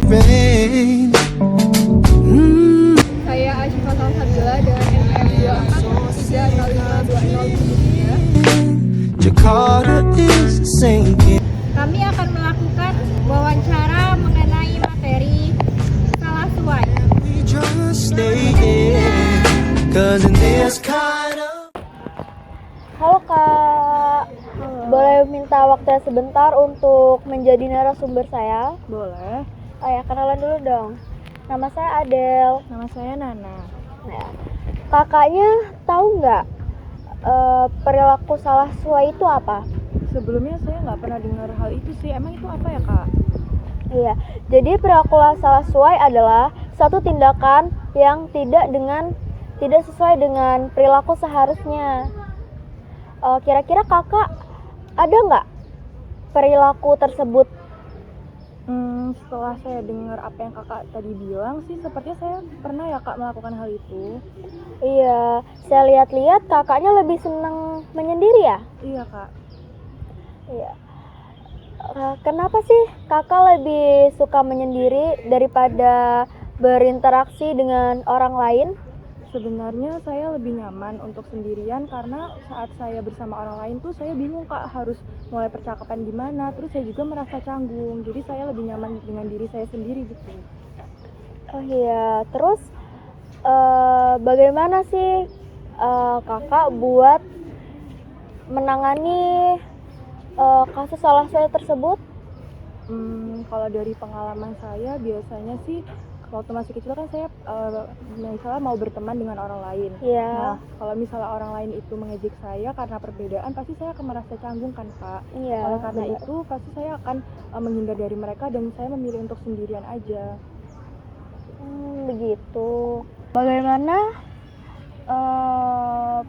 Rain. Saya Asyifa Salsabila dengan NPM 2443052073. Jakarta is sinking. Kami akan melakukan wawancara mengenai materi salah suai. We just stay here. Cause in this kind of Halo Kak, boleh minta waktunya sebentar untuk menjadi narasumber saya? Boleh. Oh ya, kenalan dulu dong. Nama saya Adel. Nama saya Nana. Nah, kakaknya tahu nggak perilaku salah suai itu apa? Sebelumnya saya nggak pernah dengar hal itu sih. Emang itu apa ya, Kak? Iya, jadi perilaku salah suai adalah satu tindakan yang tidak sesuai dengan perilaku seharusnya. Kira-kira kakak ada nggak perilaku tersebut? Setelah saya dengar apa yang kakak tadi bilang sih, sepertinya saya pernah ya, Kak, melakukan hal itu. Iya, saya lihat-lihat kakaknya lebih senang menyendiri ya? Iya, Kak. Iya. Kenapa sih kakak lebih suka menyendiri daripada berinteraksi dengan orang lain? Sebenarnya saya lebih nyaman untuk sendirian karena saat saya bersama orang lain tuh saya bingung, Kak, harus mulai percakapan gimana. Terus saya juga merasa canggung, jadi saya lebih nyaman dengan diri saya sendiri gitu. Oh iya, terus bagaimana sih kakak buat menangani kasus salah suai tersebut? Kalau dari pengalaman saya biasanya sih waktu masih kecil kan saya misalnya mau berteman dengan orang lain. Iya. Nah, kalau misalnya orang lain itu mengejek saya karena perbedaan, pasti saya akan merasa canggung kan, Kak. Iya. Oleh karena benar. itu pasti saya akan menghindar dari mereka dan saya memilih untuk sendirian aja. Begitu. Bagaimana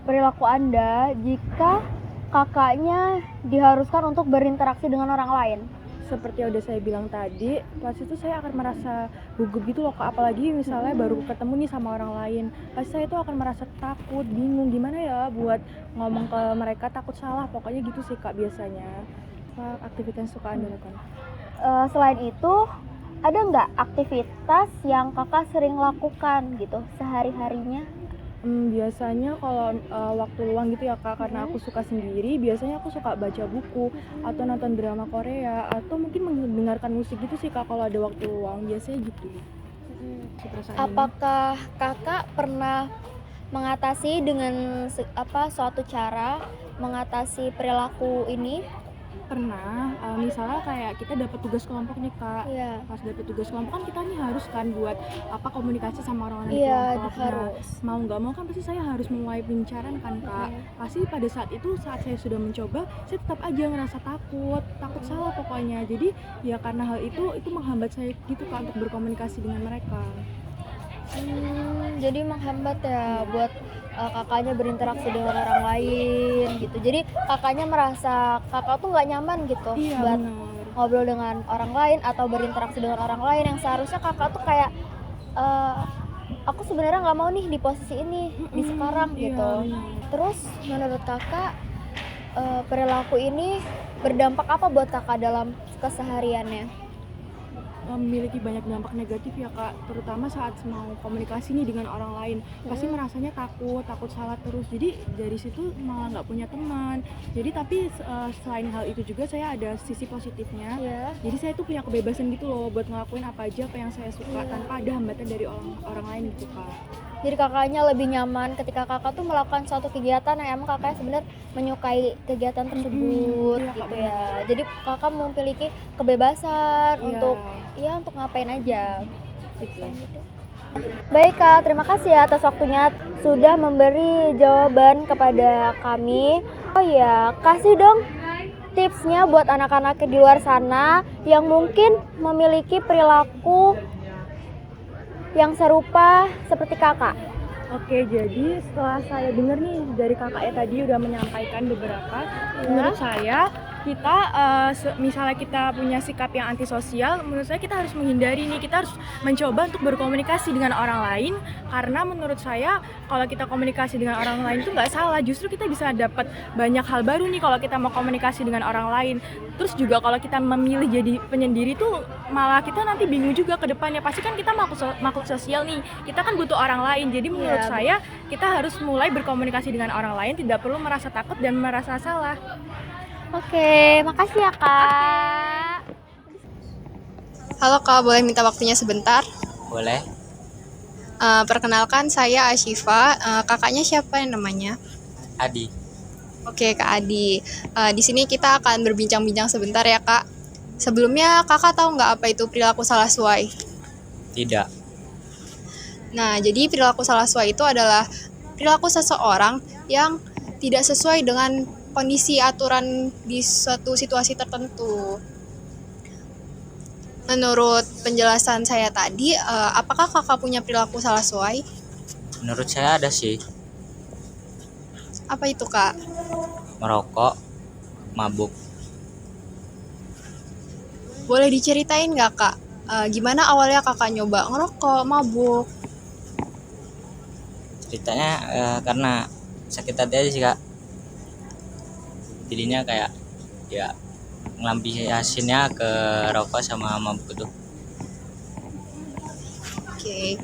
perilaku Anda jika kakaknya diharuskan untuk berinteraksi dengan orang lain? Seperti yang udah saya bilang tadi, pas itu saya akan merasa gugup gitu loh, Kak. Apalagi misalnya baru ketemu nih sama orang lain, pasti saya itu akan merasa takut, bingung gimana ya buat ngomong ke mereka, takut salah, pokoknya gitu sih, Kak, biasanya. Apa aktivitas yang suka Anda lakukan? Selain itu, ada nggak aktivitas yang kakak sering lakukan gitu sehari-harinya? Biasanya kalau waktu luang gitu ya, Kak, karena aku suka sendiri, biasanya aku suka baca buku atau nonton drama Korea atau mungkin mendengarkan musik gitu sih, Kak, kalau ada waktu luang, biasanya gitu. Perasaan ini. Apakah kakak pernah mengatasi dengan suatu cara mengatasi perilaku ini? Pernah, misalnya kayak kita dapat tugas kelompok nih, Kak. Iya. Pas dapat tugas kelompok kan kita nih harus kan buat komunikasi sama orang-orang di Iya, kelompok. harus. Nah, mau nggak mau kan pasti saya harus memulai pembicaraan kan, Kak. Pasti pada saat itu, saat saya sudah mencoba, saya tetap aja ngerasa takut salah pokoknya. Jadi ya karena hal itu menghambat saya gitu, Kak, untuk berkomunikasi dengan mereka. Jadi menghambat ya buat kakaknya berinteraksi dengan orang lain gitu. Jadi kakaknya merasa kakak tuh nggak nyaman gitu Iya, buat benar. ngobrol dengan orang lain atau berinteraksi dengan orang lain yang seharusnya kakak tuh kayak aku sebenarnya nggak mau nih di posisi ini di sekarang Iya, gitu. benar. Terus menurut kakak perilaku ini berdampak apa buat kakak dalam kesehariannya? Memiliki banyak dampak negatif ya, Kak, terutama saat mau komunikasi nih dengan orang lain. Pasti merasanya takut salah terus, jadi dari situ malah nggak punya teman. Jadi tapi selain hal itu juga saya ada sisi positifnya. Iya. Jadi saya tuh punya kebebasan gitu loh buat ngelakuin apa aja apa yang saya suka tanpa ada hambatan dari orang lain gitu, Kak. Jadi kakaknya lebih nyaman ketika kakak tuh melakukan suatu kegiatan yang emang kakaknya sebenarnya menyukai kegiatan tersebut Iya, Kak, gitu ya. Jadi kakak memiliki kebebasan untuk ngapain aja gitu. Baik Kak, terima kasih ya atas waktunya sudah memberi jawaban kepada kami. Oh iya, kasih dong tipsnya buat anak-anak di luar sana yang mungkin memiliki perilaku yang serupa seperti kakak. Oke, jadi setelah saya dengar nih dari kakaknya tadi udah menyampaikan beberapa, menurut saya kita misalnya kita punya sikap yang antisosial, menurut saya kita harus menghindari nih, kita harus mencoba untuk berkomunikasi dengan orang lain, karena menurut saya kalau kita komunikasi dengan orang lain itu nggak salah, justru kita bisa dapat banyak hal baru nih kalau kita mau komunikasi dengan orang lain. Terus juga kalau kita memilih jadi penyendiri tuh malah kita nanti bingung juga ke depannya, pasti kan kita makhluk sosial nih, kita kan butuh orang lain. Jadi menurut saya kita harus mulai berkomunikasi dengan orang lain, tidak perlu merasa takut dan merasa salah. Oke, makasih ya Kak. Halo Kak, boleh minta waktunya sebentar? Boleh? Perkenalkan saya Ashifa, kakaknya siapa yang namanya? Adi. Oke Kak Adi, di sini kita akan berbincang-bincang sebentar ya Kak. Sebelumnya kakak tahu nggak apa itu perilaku salah suai? Tidak. Nah, jadi perilaku salah suai itu adalah perilaku seseorang yang tidak sesuai dengan kondisi aturan di suatu situasi tertentu. Menurut penjelasan saya tadi, apakah kakak punya perilaku salah suai? Menurut saya ada sih. Apa itu Kak? Merokok, mabuk. Boleh diceritain nggak Kak? Gimana awalnya kakak nyoba ngerokok, mabuk? Ceritanya karena sakit hati aja sih Kak. Jadinya kayak ya ngelampiasinnya ke rokok sama mabuk itu. Oke.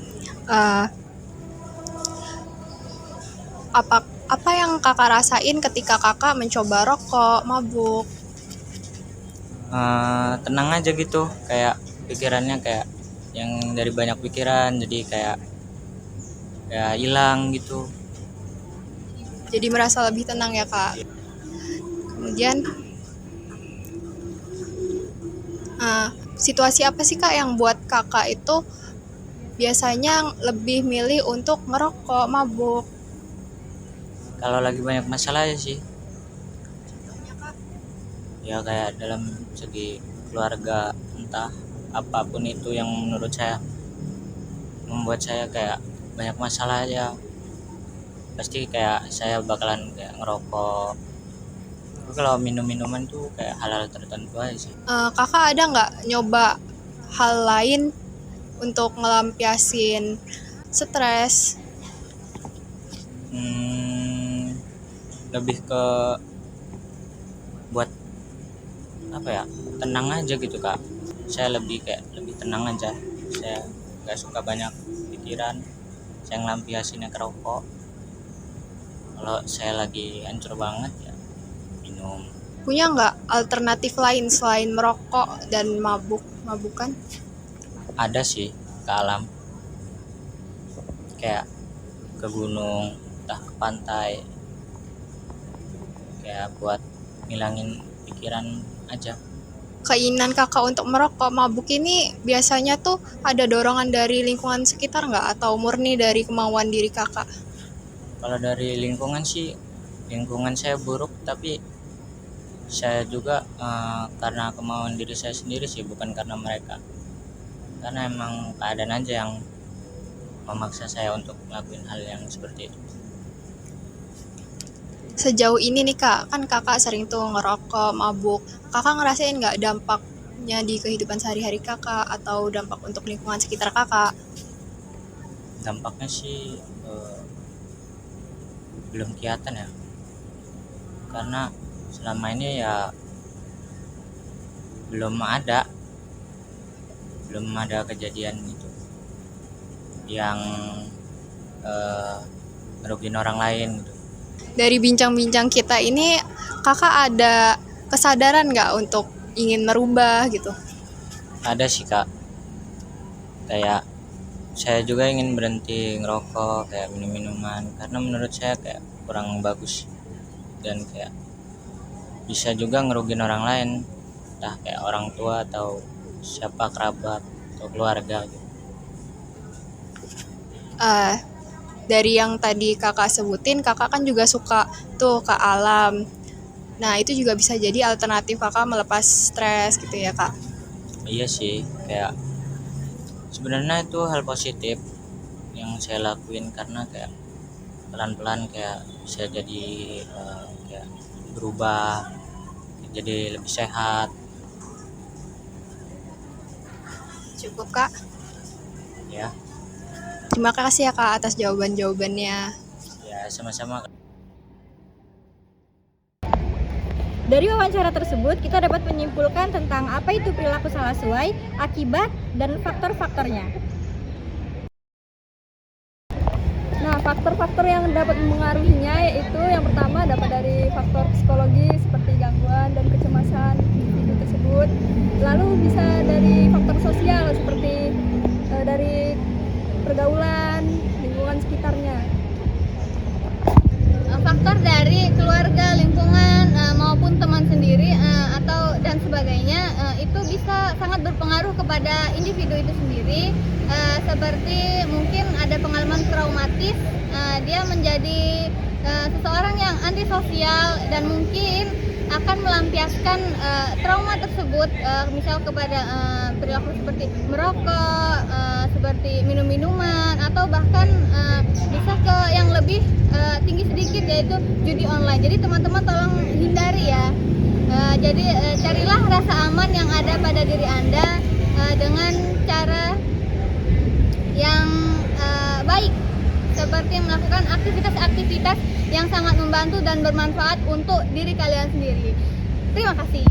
Apa yang kakak rasain ketika kakak mencoba rokok, mabuk? Tenang aja gitu, kayak pikirannya kayak yang dari banyak pikiran, jadi kayak ya hilang gitu. Jadi merasa lebih tenang ya Kak. Kemudian situasi apa sih Kak yang buat kakak itu biasanya lebih milih untuk ngerokok, mabuk? Kalau lagi banyak masalah aja sih. Ya kayak dalam segi keluarga, entah apapun itu yang menurut saya membuat saya kayak banyak masalah aja, pasti kayak saya bakalan kayak ngerokok. Tapi kalau minum-minuman tuh kayak hal-hal tertentu aja sih. Kakak ada nggak nyoba hal lain untuk ngelampiasin stres? Lebih ke buat apa ya, tenang aja gitu Kak. Saya lebih tenang aja, saya nggak suka banyak pikiran, saya ngelampiasinnya ke rokok. Kalau saya lagi hancur banget ya minum. Punya nggak alternatif lain selain merokok dan mabukan? Ada sih, ke alam, kayak ke gunung, entah ke pantai, kayak buat ngilangin pikiran aja. Keinginan kakak untuk merokok, mabuk ini biasanya tuh ada dorongan dari lingkungan sekitar nggak? Atau murni dari kemauan diri kakak? Kalau dari lingkungan sih, lingkungan saya buruk, tapi saya juga karena kemauan diri saya sendiri sih, bukan karena mereka. Karena emang keadaan aja yang memaksa saya untuk melakukan hal yang seperti itu. Sejauh ini nih Kak, kan kakak sering tuh ngerokok, mabuk. Kakak ngerasain nggak dampaknya di kehidupan sehari-hari kakak atau dampak untuk lingkungan sekitar kakak? Dampaknya sih belum kelihatan ya, karena selama ini ya belum ada kejadian itu yang merugikan orang lain gitu. Dari bincang-bincang kita ini, kakak ada kesadaran nggak untuk ingin merubah gitu? Ada sih Kak, kayak saya juga ingin berhenti ngerokok, kayak minum-minuman, karena menurut saya kayak kurang bagus dan kayak bisa juga ngerugiin orang lain, entah kayak orang tua atau siapa, kerabat atau keluarga gitu. Dari yang tadi kakak sebutin, kakak kan juga suka tuh ke alam. Nah, itu juga bisa jadi alternatif kakak melepas stres gitu ya Kak? Iya sih, kayak sebenarnya itu hal positif yang saya lakuin, karena kayak pelan-pelan kayak bisa jadi kayak berubah jadi lebih sehat. Cukup Kak. Ya, Terima kasih ya Kak atas jawaban-jawabannya. ya sama-sama. Dari wawancara tersebut, kita dapat menyimpulkan tentang apa itu perilaku salah sesuai, akibat, dan faktor-faktornya. Nah, faktor-faktor yang dapat mempengaruhinya yaitu yang pertama dapat dari faktor psikologi seperti gangguan dan kecemasan individu tersebut. Lalu bisa dari faktor sosial seperti dari pergaulan, lingkungan sekitarnya. Faktor dari keluarga, lingkungan maupun teman sendiri atau dan sebagainya itu bisa sangat berpengaruh kepada individu itu sendiri, seperti mungkin ada pengalaman traumatis, dia menjadi seseorang yang antisosial dan mungkin akan melampiaskan trauma tersebut misal kepada perilaku seperti merokok, seperti minum-minuman atau bahkan bisa ke yang lebih tinggi sedikit yaitu judi online. Jadi teman-teman tolong hindari ya. Jadi carilah rasa aman yang ada pada diri Anda dengan cara yang baik, seperti melakukan aktivitas-aktivitas yang sangat membantu dan bermanfaat untuk diri kalian sendiri. Terima kasih.